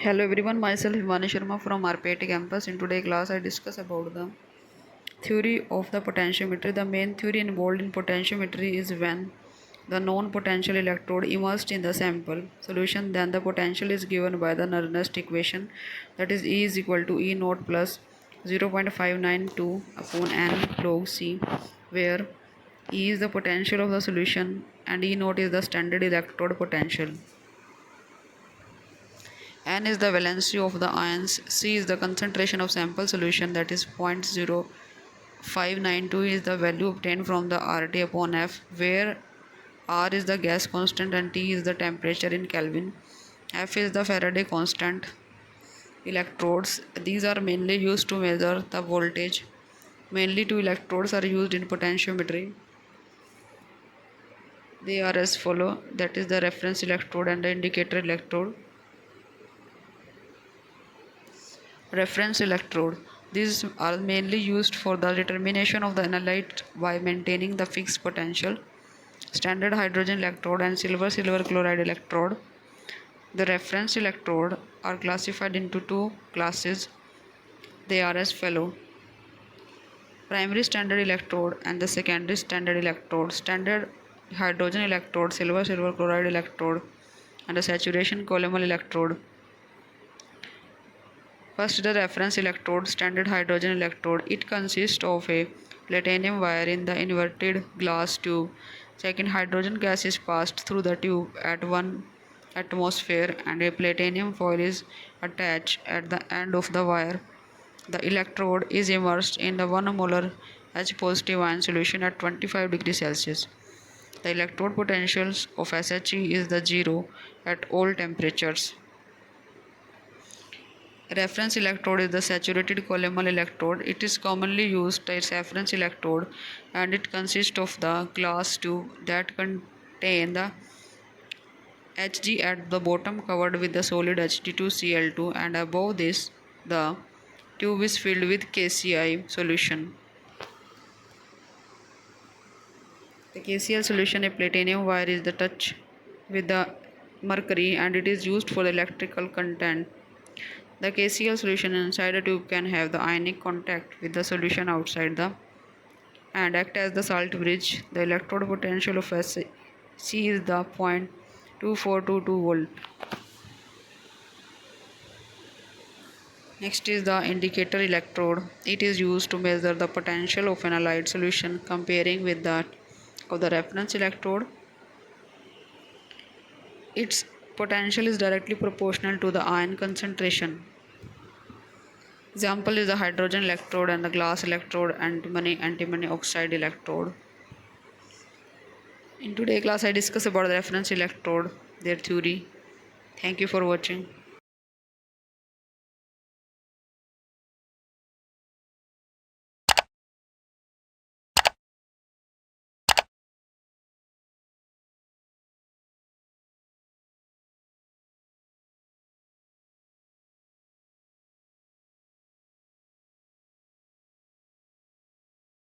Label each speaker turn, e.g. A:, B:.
A: Hello everyone, myself Himani Sharma from RPIIT campus. In today's class, I discuss about the theory of the potentiometry. The main theory involved in potentiometry is when the non-potential electrode immersed in the sample solution, then the potential is given by the Nernst equation, that is E is equal to E naught plus 0.592 upon n log C, where E is the potential of the solution and E naught is the standard electrode potential. N is the valency of the ions, C is the concentration of sample solution, that is 0.0592 is the value obtained from the RT upon F, where R is the gas constant and T is the temperature in Kelvin. F is the Faraday constant. Electrodes, these are mainly used to measure the voltage. Mainly two electrodes are used in potentiometry. They are as follow, that is the reference electrode and the indicator electrode. Reference electrode. These are mainly used for the determination of the analyte by maintaining the fixed potential. Standard hydrogen electrode and silver chloride electrode. The reference electrode are classified into two classes. They are as follow: primary standard electrode and the secondary standard electrode. Standard hydrogen electrode, silver chloride electrode, and the saturation column electrode. First, the reference electrode, standard hydrogen electrode. It consists of a platinum wire in the inverted glass tube. Second, hydrogen gas is passed through the tube at 1 atmosphere and a platinum foil is attached at the end of the wire. The electrode is immersed in the 1 molar H positive ion solution at 25 degrees Celsius. The electrode potential of SHE is the 0 at all temperatures. Reference electrode is the saturated column electrode. It is commonly used as reference electrode and it consists of the glass tube that contain the Hg at the bottom covered with the solid Hg2Cl2, and above this the tube is filled with KCl solution. The KCl solution, a platinum wire, is the touch with the mercury and it is used for the electrical content. The KCl solution inside the tube can have the ionic contact with the solution outside the and act as the salt bridge. The electrode potential of SC is the 0.2422 volt. Next is the indicator electrode. It is used to measure the potential of an allied solution comparing with that of the reference electrode. Its potential is directly proportional to the ion concentration. Example is the hydrogen electrode and the glass electrode and antimony oxide electrode. In today's class, I discuss about the reference electrode, their theory. Thank you for watching.